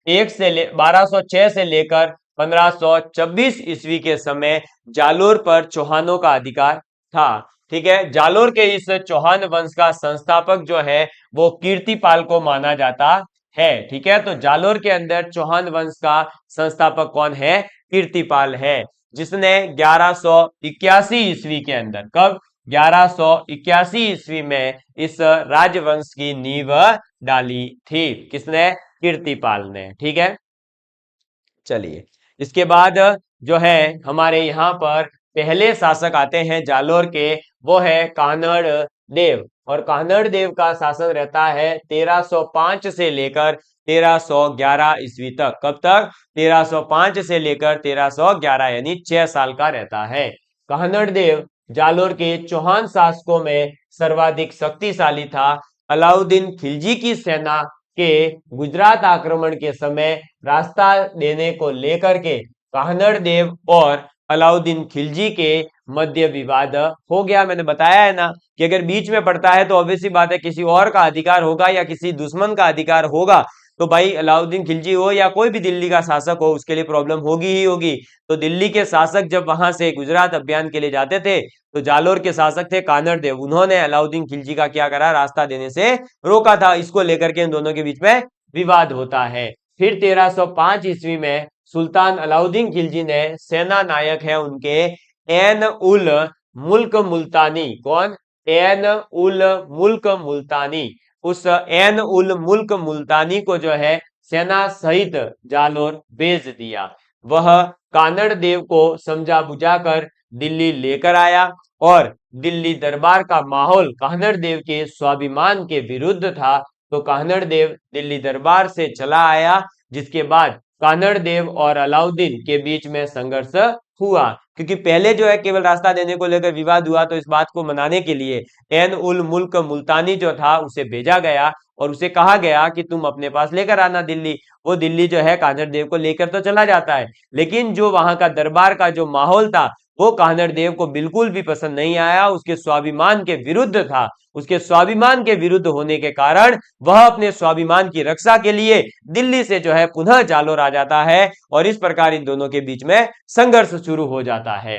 1206 से लेकर 1526 ईस्वी के समय जालोर पर चौहानों का अधिकार था। ठीक है, जालोर के इस चौहान वंश का संस्थापक जो है वो कीर्तिपाल को माना जाता है। ठीक है, तो जालोर के अंदर चौहान वंश का संस्थापक कौन है? कीर्तिपाल है, जिसने 1181 ईस्वी के अंदर, कब? 1181 ईस्वी में इस राजवंश की नींव डाली थी। किसने? कीर्तिपाल ने। ठीक है, चलिए इसके बाद जो है हमारे यहाँ पर पहले शासक आते हैं जालोर के, वो है कान्हड़ देव। और कान्हड़ देव का शासन रहता है 1305 से लेकर 1311 ईस्वी तक। कब तक? 1305 से लेकर 1311, यानी 6 साल का रहता है। कान्हड़ देव जालोर के चौहान शासकों में सर्वाधिक शक्तिशाली था। अलाउद्दीन खिलजी की सेना के गुजरात आक्रमण के समय रास्ता देने को लेकर के कान्हड़ देव और अलाउद्दीन खिलजी के मध्य विवाद हो गया। मैंने बताया है ना कि अगर बीच में पड़ता है तो ऑब्वियस सी बात है किसी और का अधिकार होगा या किसी दुश्मन का अधिकार होगा, तो भाई अलाउद्दीन खिलजी हो या कोई भी दिल्ली का शासक हो उसके लिए प्रॉब्लम होगी ही होगी। तो दिल्ली के शासक जब वहां से गुजरात अभियान के लिए जाते थे तो जालोर के शासक थे कान्हड़ देव, उन्होंने अलाउद्दीन खिलजी का क्या करा? रास्ता देने से रोका था। इसको लेकर के इन दोनों के बीच में विवाद होता है। फिर 1305 ईस्वी में सुल्तान अलाउद्दीन खिलजी ने, सेना नायक है उनके एन उल मुल्क मुल्तानी, कौन? एन उल मुल्क मुल्तानी, उस एन उल मुल्क मुल्तानी को जो है सेना सहित जालोर भेज दिया। वह कान्हड़ देव को समझा बुझाकर दिल्ली लेकर आया और दिल्ली दरबार का माहौल कान्हड़ देव के स्वाभिमान के विरुद्ध था, तो कान्हड़ देव दिल्ली दरबार से चला आया, जिसके बाद कान्हड़ देव और अलाउद्दीन के बीच में संघर्ष हुआ। क्योंकि पहले जो है केवल रास्ता देने को लेकर विवाद हुआ, तो इस बात को मनाने के लिए एन उल मुल्क मुल्तानी जो था उसे भेजा गया और उसे कहा गया कि तुम अपने पास लेकर आना दिल्ली। वो दिल्ली जो है कान्हड़ देव को लेकर तो चला जाता है, लेकिन जो वहां का दरबार का जो माहौल था वो कान्हड़ देव को बिल्कुल भी पसंद नहीं आया, उसके स्वाभिमान के विरुद्ध था। उसके स्वाभिमान के विरुद्ध होने के कारण वह अपने स्वाभिमान की रक्षा के लिए दिल्ली से जो है पुनः जालोर आ जाता है और इस प्रकार इन दोनों के बीच में संघर्ष शुरू हो जाता है।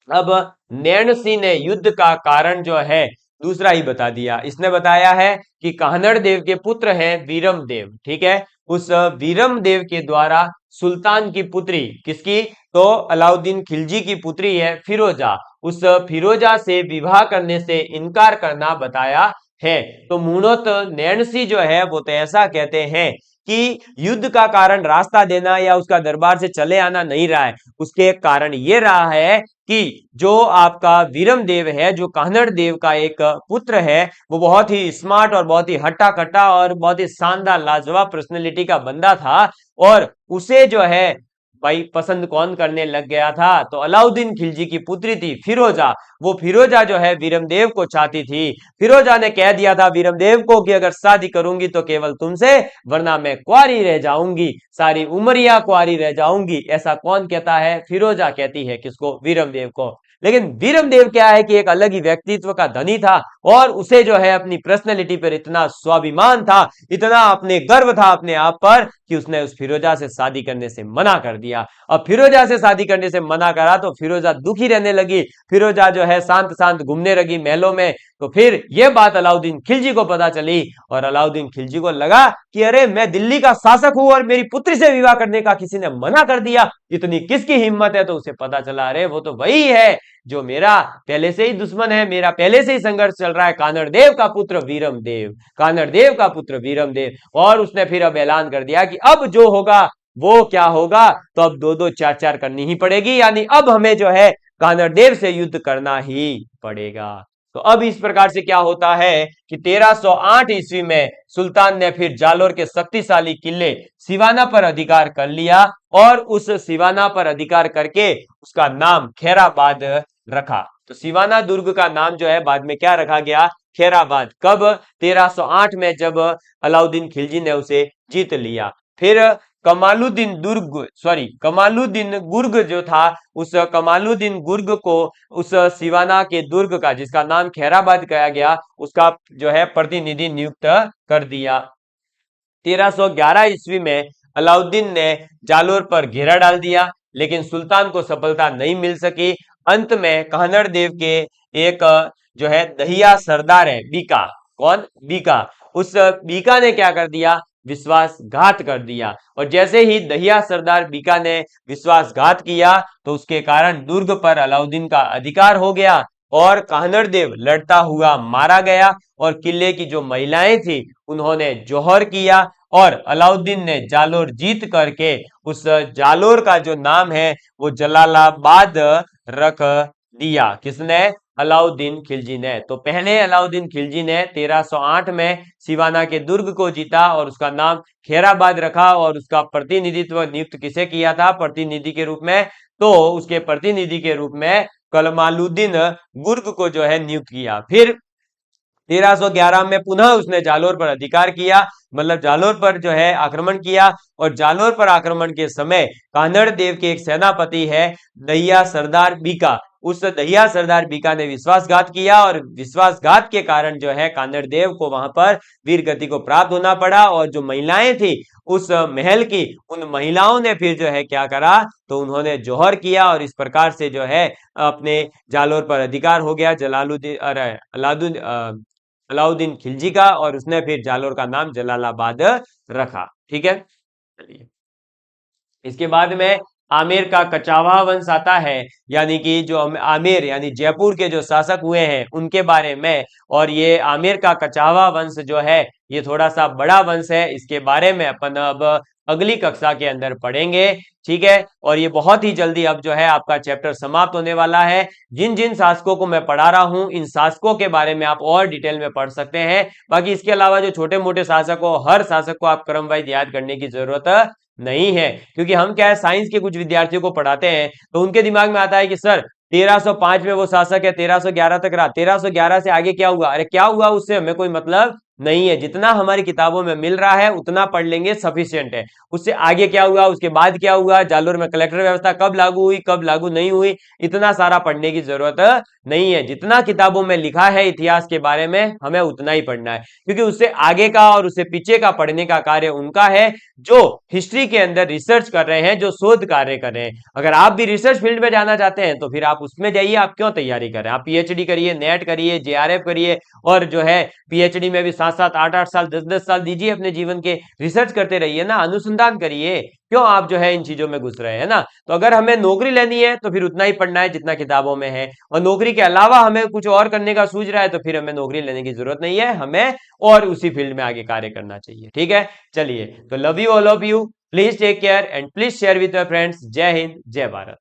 अब नैन सिंह ने युद्ध का कारण जो है दूसरा ही बता दिया। इसने बताया है कि कान्हड़ देव के पुत्र हैं वीरम देव। ठीक है, उस वीरम देव के द्वारा सुल्तान की पुत्री, किसकी? तो अलाउद्दीन खिलजी की पुत्री है फिरोजा, उस फिरोजा से विवाह करने से इनकार करना बताया है। तो मूणत नैनसी जो है वो तो ऐसा कहते हैं कि युद्ध का कारण रास्ता देना या उसका दरबार से चले आना नहीं रहा है, उसके कारण ये रहा है कि जो आपका वीरम देव है, जो कान्हड़ देव का एक पुत्र है, वो बहुत ही स्मार्ट और बहुत ही हट्टा कट्टा और बहुत ही शानदार लाजवाब पर्सनैलिटी का बंदा था और उसे जो है भाई पसंद कौन करने लग गया था? तो अलाउद्दीन खिलजी की पुत्री थी फिरोजा। वो फिरोजा जो है वीरमदेव को चाहती थी। फिरोजा ने कह दिया था वीरमदेव को कि अगर शादी करूंगी तो केवल तुमसे, वरना मैं कुंवारी रह जाऊंगी, सारी उमरिया कुंवारी रह जाऊंगी। ऐसा कौन कहता है? फिरोजा कहती है। किसको? वीरमदेव को। लेकिन वीरमदेव क्या है कि एक अलग ही व्यक्तित्व का धनी था और उसे जो है अपनी पर्सनैलिटी पर इतना स्वाभिमान था, इतना अपने गर्व था अपने आप पर कि उसने उस फिरोजा से शादी करने से मना कर दिया। अब फिरोजा से शादी करने से मना करा तो फिरोजा दुखी रहने लगी, फिरोजा जो है शांत शांत घूमने लगी महलों में। तो फिर यह बात अलाउद्दीन खिलजी को पता चली और अलाउद्दीन खिलजी को लगा कि अरे मैं दिल्ली का शासक हूं और मेरी पुत्री से विवाह करने का किसी ने मना कर दिया, इतनी किसकी हिम्मत है? तो उसे पता चला अरे वो तो वही है जो मेरा पहले से ही दुश्मन है, मेरा पहले से ही संघर्ष चल रहा है, कान्हड़ देव का पुत्र वीरम देव, कान्हड़ देव का पुत्र वीरम देव। और उसने फिर अब ऐलान कर दिया कि अब जो होगा वो क्या होगा, तो अब दो दो चार चार करनी ही पड़ेगी, यानी अब हमें जो है कान्हड़ देव से युद्ध करना ही पड़ेगा। तो अब इस प्रकार से क्या होता है कि 1308 ईस्वी में सुल्तान ने फिर जालोर के शक्तिशाली किले सिवाना पर अधिकार कर लिया और उस सिवाना पर अधिकार करके उसका नाम खैराबाद रखा। तो सिवाना दुर्ग का नाम जो है बाद में क्या रखा गया? खैराबाद। कब? 1308 में, जब अलाउद्दीन खिलजी ने उसे जीत लिया। फिर कमालुद्दीन गुर्ग जो था, उस कमालुद्दीन गुर्ग को उस सिवाना के दुर्ग का, जिसका नाम खैराबाद कहा गया, उसका जो है प्रतिनिधि नियुक्त कर दिया। 1311 ईस्वी में अलाउद्दीन ने जालोर पर घेरा डाल दिया, लेकिन सुल्तान को सफलता नहीं मिल सकी। अंत में कान्हड़ देव के एक जो है दहिया सरदार है बीका, कौन? बीका। उस बीका ने क्या कर दिया? विश्वासघात कर दिया। और जैसे ही दहिया सरदार बीका ने विश्वासघात किया, तो उसके कारण दुर्ग पर अलाउद्दीन का अधिकार हो गया और कान्हड़ देव लड़ता हुआ मारा गया। और किले की जो महिलाएं थी, उन्होंने जौहर किया और अलाउद्दीन ने जालोर जीत करके उस जालोर का जो नाम है वो जलालाबाद रख दिया। किसने? अलाउद्दीन खिलजी ने। तो पहले अलाउद्दीन खिलजी ने 1308 में सिवाना के दुर्ग को जीता और उसका नाम खैराबाद रखा, और उसका प्रतिनिधित्व नियुक्त किसे किया था प्रतिनिधि के रूप में? तो उसके प्रतिनिधि के रूप में कमालुद्दीन गुर्ग को जो है नियुक्त किया। फिर 1311 में पुनः उसने जालोर पर अधिकार किया, मतलब जालोर पर जो है आक्रमण किया। और जालोर पर आक्रमण के समय कान्हड़ देव के एक सेनापति है दहिया सरदार बीका, उस दहिया सरदार बीका ने विश्वासघात किया, और विश्वासघात के कारण जो है कान्हड़ देव को वहां पर वीर गति को प्राप्त होना पड़ा। और जो महिलाएं थी उस महल की, उन महिलाओं ने फिर जो है क्या करा? तो उन्होंने जौहर किया, और इस प्रकार से जो है अपने जालोर पर अधिकार हो गया जलालुद्दीन अलाउद्दीन खिलजी का, और उसने फिर जालोर का नाम जलालाबाद रखा। ठीक है, चलिए। इसके बाद में आमेर का कछावा वंश आता है, यानी कि जो आमेर यानी जयपुर के जो शासक हुए हैं उनके बारे में। और ये आमेर का कछावा वंश जो है ये थोड़ा सा बड़ा वंश है, इसके बारे में अपन अब अगली कक्षा के अंदर पढ़ेंगे। ठीक है, और ये बहुत ही जल्दी अब जो है आपका चैप्टर समाप्त होने वाला है। जिन जिन शासकों को मैं पढ़ा रहा हूं, इन शासकों के बारे में आप और डिटेल में पढ़ सकते हैं। बाकी इसके अलावा जो छोटे मोटे शासक हो, हर शासक को आप क्रमवाइज याद करने की जरूरत नहीं है, क्योंकि हम क्या है साइंस के कुछ विद्यार्थियों को पढ़ाते हैं, तो उनके दिमाग में आता है कि सर 1305 में वो शासक है, 1311 तक रहा, 1311 से आगे क्या हुआ? अरे क्या हुआ उससे हमें कोई मतलब नहीं है। जितना हमारी किताबों में मिल रहा है उतना पढ़ लेंगे, सफिशिएंट है। उससे आगे क्या हुआ, उसके बाद क्या हुआ, जालोर में कलेक्टर व्यवस्था कब लागू हुई, कब लागू नहीं हुई, इतना सारा पढ़ने की जरूरत नहीं है। जितना किताबों में लिखा है इतिहास के बारे में हमें उतना ही पढ़ना है, क्योंकि उससे आगे का और उससे पीछे का पढ़ने का कार्य उनका है जो हिस्ट्री के अंदर रिसर्च कर रहे हैं, जो शोध कार्य कर रहे हैं। अगर आप भी रिसर्च फील्ड में जाना चाहते हैं तो फिर आप उसमें जाइए। आप क्यों तैयारी कर रहे हैं? आप पीएचडी करिए, नेट करिए, जेआरएफ करिए, और जो है पीएचडी में भी 7-7 8-8 साल 10-10 साल दीजिए अपने जीवन के। रिसर्च करते रहिए ना, अनुसंधान करिए। क्यों आप जो है इन चीजों में घुस रहे हैं ना? तो अगर हमें नौकरी लेनी है तो फिर उतना ही पढ़ना है जितना किताबों में है, और नौकरी के अलावा हमें कुछ और करने का सूझ रहा है तो फिर हमें नौकरी लेने की जरूरत नहीं है, हमें और उसी फील्ड में आगे कार्य करना चाहिए। ठीक है, चलिए, तो love you all of you, please take care and please share with your friends. जय हिंद, जय भारत।